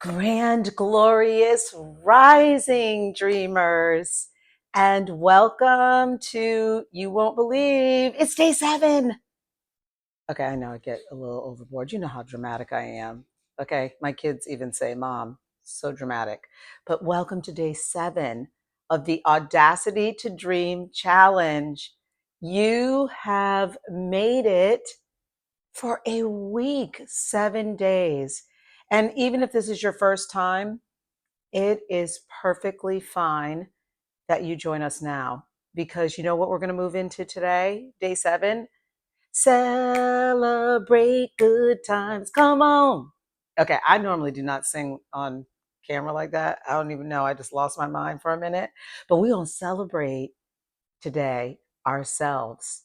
Grand, glorious rising, dreamers, and welcome to You Won't Believe It's Day 7. Okay, I know I get a little overboard. You know how dramatic I am. Okay, my kids even say, Mom, so dramatic. But welcome to Day 7 of the Audacity to Dream Challenge. You have made it for a week, 7 days. And even if this is your first time, it is perfectly fine that you join us now because you know what we're going to move into today, day 7? Celebrate good times. Come on. Okay, I normally do not sing on camera like that. I don't even know. I just lost my mind for a minute. But we're going to celebrate today ourselves.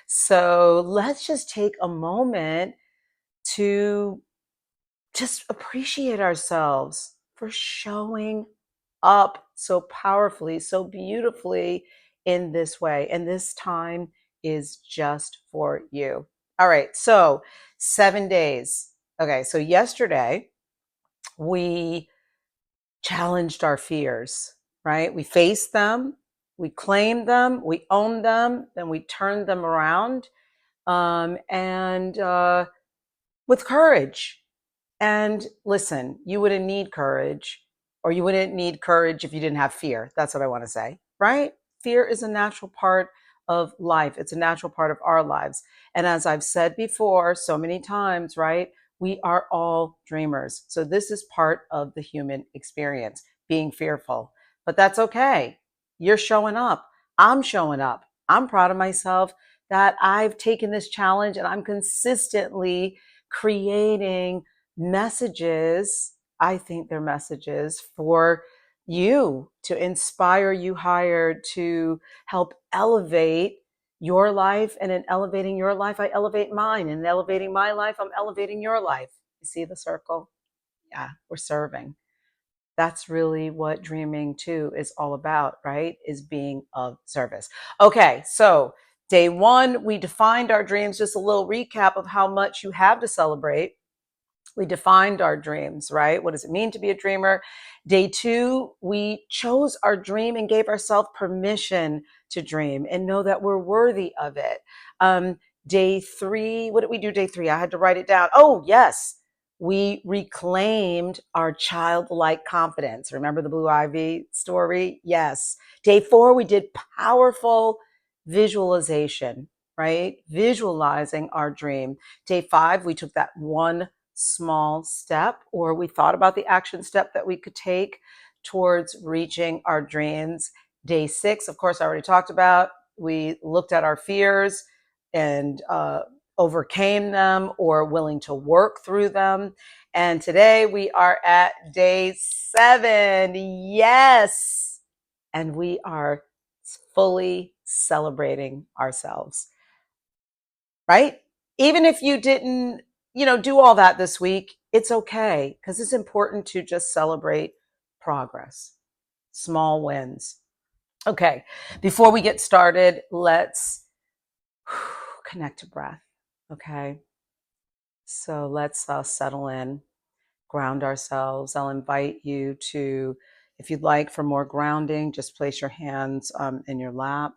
So let's just take a moment to just appreciate ourselves for showing up so powerfully, so beautifully in this way. And this time is just for you. All right, so 7 days. Okay, so yesterday we challenged our fears, right? We faced them, we claimed them, we owned them, then we turned them around and with courage. And listen, you wouldn't need courage, or you wouldn't need courage if you didn't have fear. That's what I want to say, right? Fear is a natural part of life. It's a natural part of our lives. And as I've said before so many times, right? We are all dreamers. So this is part of the human experience, being fearful. But that's okay. You're showing up. I'm showing up. I'm proud of myself that I've taken this challenge and I'm consistently creating messages. I think they're messages for you to inspire you higher, to help elevate your life. And in elevating your life, I elevate mine. And in elevating my life, I'm elevating your life. You see the circle? Yeah, we're serving. That's really what dreaming too is all about, right? Is being of service. Okay, so day 1, we defined our dreams. Just a little recap of how much you have to celebrate. We defined our dreams, right? What does it mean to be a dreamer? Day 2, we chose our dream and gave ourselves permission to dream and know that we're worthy of it. Day 3, what did we do day 3? I had to write it down. Oh, yes. We reclaimed our childlike confidence. Remember the Blue Ivy story? Yes. Day 4, we did powerful visualization, right? Visualizing our dream. Day 5, we took that one small step, or we thought about the action step that we could take towards reaching our dreams. Day 6, of course, I already talked about. We looked at our fears and overcame them or willing to work through them. And today we are at day 7. Yes. And we are fully celebrating ourselves, right? Even if you didn't, do all that this week, it's okay because it's important to just celebrate progress, small wins. Okay, before we get started, let's connect to breath. Okay, so let's settle in, ground ourselves. I'll invite you to, if you'd like, for more grounding, just place your hands in your lap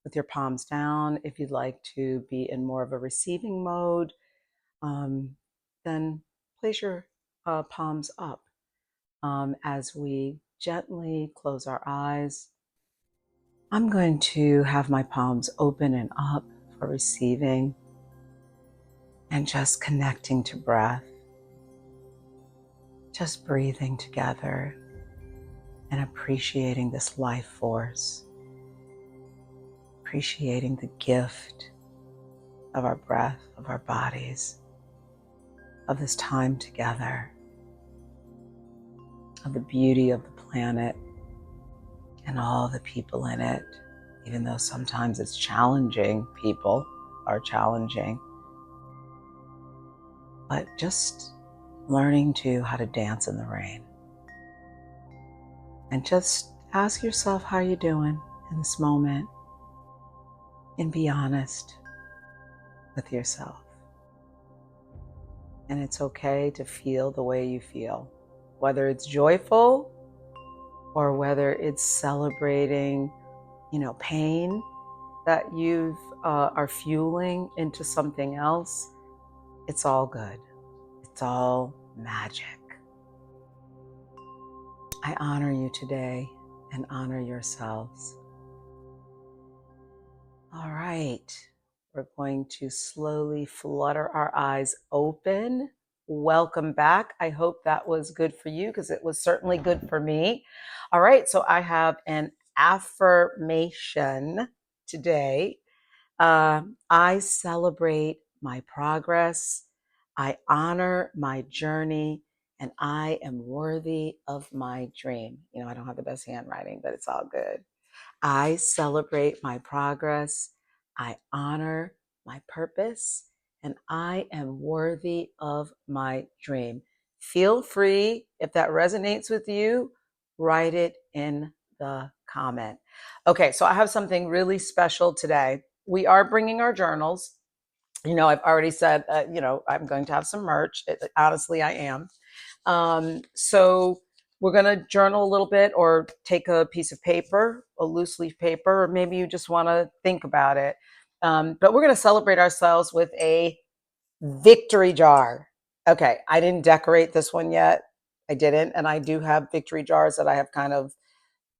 with your palms down. If you'd like to be in more of a receiving mode, then place your palms up as we gently close our eyes. I'm going to have my palms open and up for receiving and just connecting to breath, just breathing together and appreciating this life force, appreciating the gift of our breath, of our bodies, of this time together, of the beauty of the planet and all the people in it, even though sometimes it's challenging. People are challenging, but just learning how to dance in the rain. And just ask yourself how you're doing in this moment and be honest with yourself. And it's okay to feel the way you feel, whether it's joyful or whether it's celebrating, pain that you've are fueling into something else. It's all good. It's all magic. I honor you today and honor yourselves. All right. We're going to slowly flutter our eyes open. Welcome back. I hope that was good for you because it was certainly good for me. All right. So I have an affirmation today. I celebrate my progress. I honor my journey, and I am worthy of my dream. I don't have the best handwriting, but it's all good. I celebrate my progress. I honor my purpose, and I am worthy of my dream. Feel free, if that resonates with you, write it in the comment. Okay, so I have something really special today. We are bringing our journals. I've already said, I'm going to have some merch. Honestly, I am. So we're going to journal a little bit or take a piece of paper, a loose leaf paper, or maybe you just want to think about it. But we're going to celebrate ourselves with a victory jar. Okay, I didn't decorate this one yet. I didn't. And I do have victory jars that I have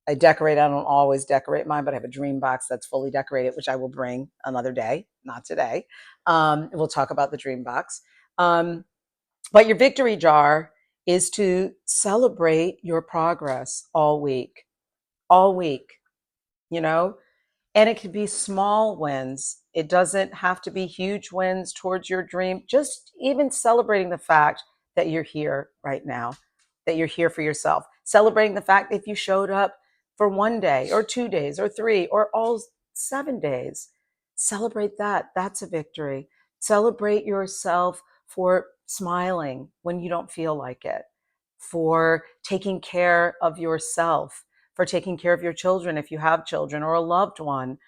I decorate. I don't always decorate mine, but I have a dream box that's fully decorated, which I will bring another day, not today. We'll talk about the dream box. But your victory jar is to celebrate your progress all week, you know, and it could be small wins. It doesn't have to be huge wins towards your dream. Just even celebrating the fact that you're here right now, that you're here for yourself. Celebrating the fact that if you showed up for 1 day or 2 days or 3 or all 7 days, celebrate that. That's a victory. Celebrate yourself for smiling when you don't feel like it, for taking care of yourself, for taking care of your children if you have children or a loved one.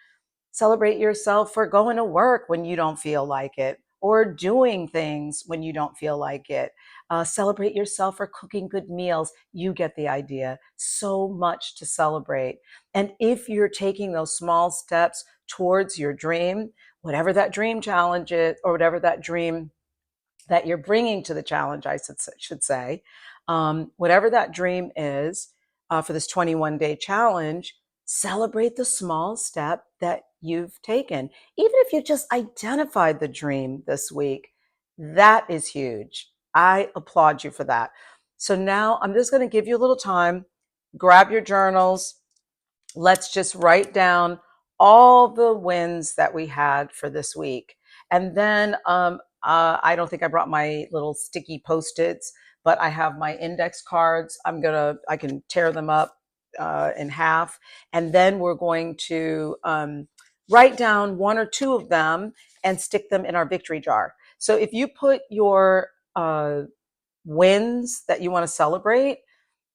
Celebrate yourself for going to work when you don't feel like it or doing things when you don't feel like it. Celebrate yourself for cooking good meals. You get the idea. So much to celebrate. And if you're taking those small steps towards your dream, whatever that dream challenge is, or whatever that dream that you're bringing to the challenge, I should say, whatever that dream is for this 21-day challenge, celebrate the small step that you've taken. Even if you just identified the dream this week, that is huge. I applaud you for that. So now I'm just going to give you a little time. Grab your journals. Let's just write down all the wins that we had for this week. And then I don't think I brought my little sticky Post-its, but I have my index cards. I can tear them up in half. And then we're going to write down one or two of them and stick them in our victory jar. So if you put your wins that you want to celebrate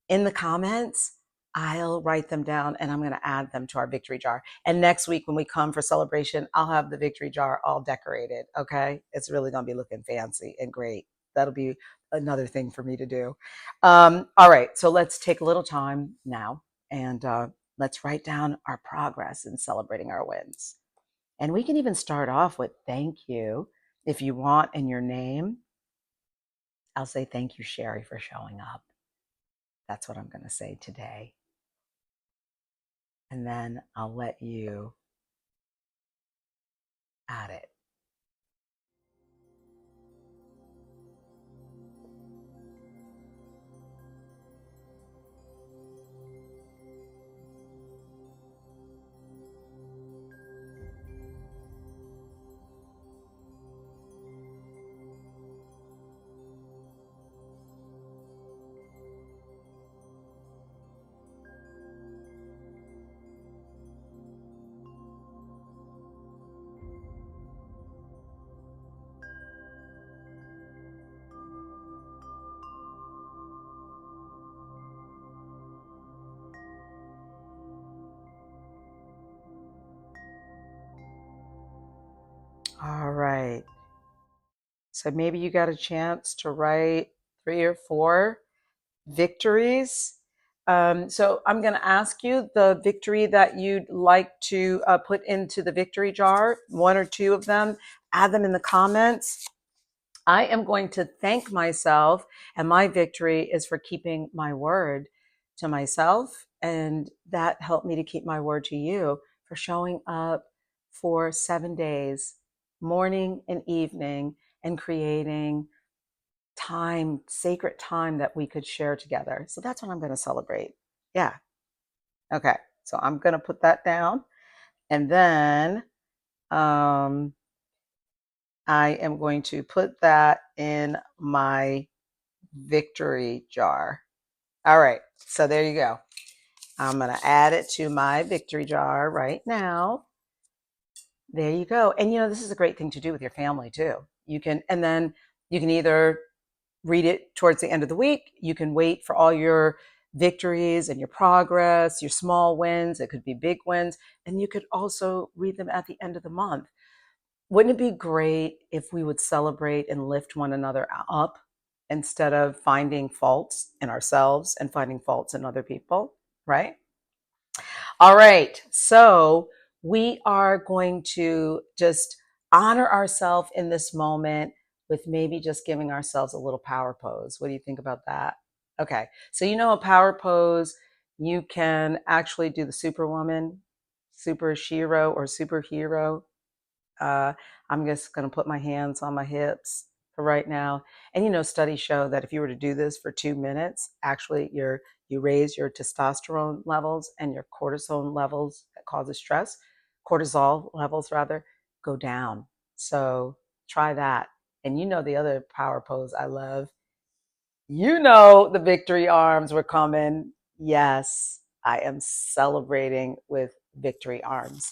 in the comments, I'll write them down and I'm going to add them to our victory jar. And next week when we come for celebration, I'll have the victory jar all decorated. Okay. It's really going to be looking fancy and great. That'll be another thing for me to do. All right. So let's take a little time now and let's write down our progress in celebrating our wins. And we can even start off with thank you. If you want in your name, I'll say thank you, Sherry, for showing up. That's what I'm going to say today. And then I'll let you add it. All right. So maybe you got a chance to write 3 or 4 Victories. So I'm going to ask you the victory that you'd like to put into the victory jar, one or two of them, add them in the comments. I am going to thank myself, and my victory is for keeping my word to myself. And that helped me to keep my word to you for showing up for 7 days, morning and evening, and creating time, sacred time that we could share together. So that's what I'm going to celebrate. Yeah. Okay. So I'm going to put that down. And then I am going to put that in my victory jar. All right. So there you go. I'm going to add it to my victory jar right now. There you go. And this is a great thing to do with your family too. And then you can either read it towards the end of the week. You can wait for all your victories and your progress, your small wins. It could be big wins. And you could also read them at the end of the month. Wouldn't it be great if we would celebrate and lift one another up instead of finding faults in ourselves and finding faults in other people, right? All right. So we are going to just honor ourselves in this moment with maybe just giving ourselves a little power pose. What do you think about that? Okay. So, a power pose, you can actually do the superwoman, super shiro, or superhero. uh, I'm just going to put my hands on my hips for right now. And studies show that if you were to do this for 2 minutes, actually you raise your testosterone levels and your cortisol levels that causes stress, cortisol levels rather, go down. So try that. And the other power pose I love. The victory arms were coming. Yes, I am celebrating with victory arms.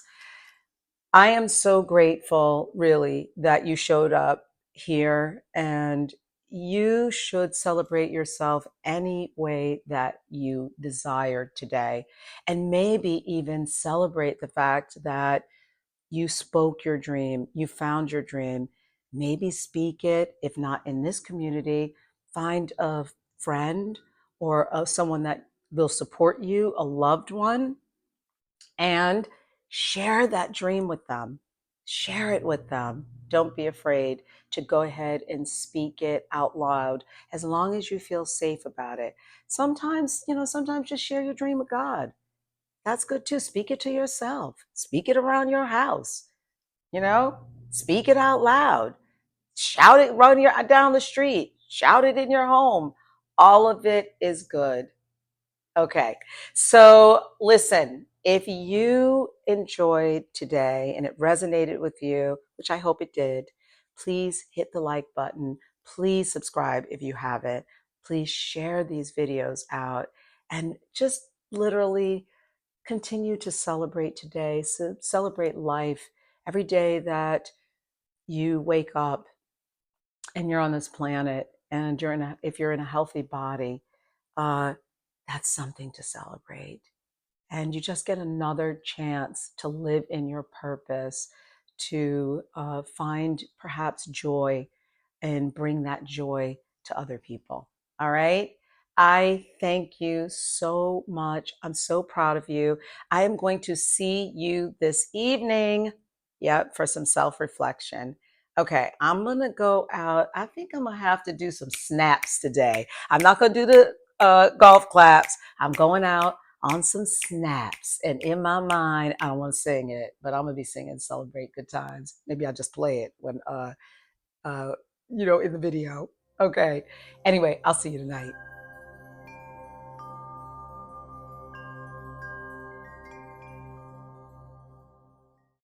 I am so grateful, really, that you showed up here, and you should celebrate yourself any way that you desire today. And maybe even celebrate the fact that you spoke your dream, you found your dream. Maybe speak it, if not in this community, find a friend or someone that will support you, a loved one, and share that dream with them. Share it with them. Don't be afraid to go ahead and speak it out loud as long as you feel safe about it. Sometimes just share your dream with God. That's good too. Speak it to yourself. Speak it around your house. You know, speak it out loud. Shout it down the street. Shout it in your home. All of it is good. Okay. So listen, if you enjoyed today and it resonated with you, which I hope it did, please hit the like button. Please subscribe if you haven't. Please share these videos out and just literally continue to celebrate today. So celebrate life every day that you wake up and you're on this planet, and if you're in a healthy body, uh, that's something to celebrate. And you just get another chance to live in your purpose, to find perhaps joy and bring that joy to other people. All right. I thank you so much. I'm so proud of you. I am going to see you this evening. Yep, for some self reflection. Okay, I'm going to go out. I think I'm going to have to do some snaps today. I'm not going to do the golf claps. I'm going out on some snaps. And in my mind, I don't want to sing it, but I'm going to be singing Celebrate Good Times. Maybe I'll just play it when, uh, in the video. Okay. Anyway, I'll see you tonight.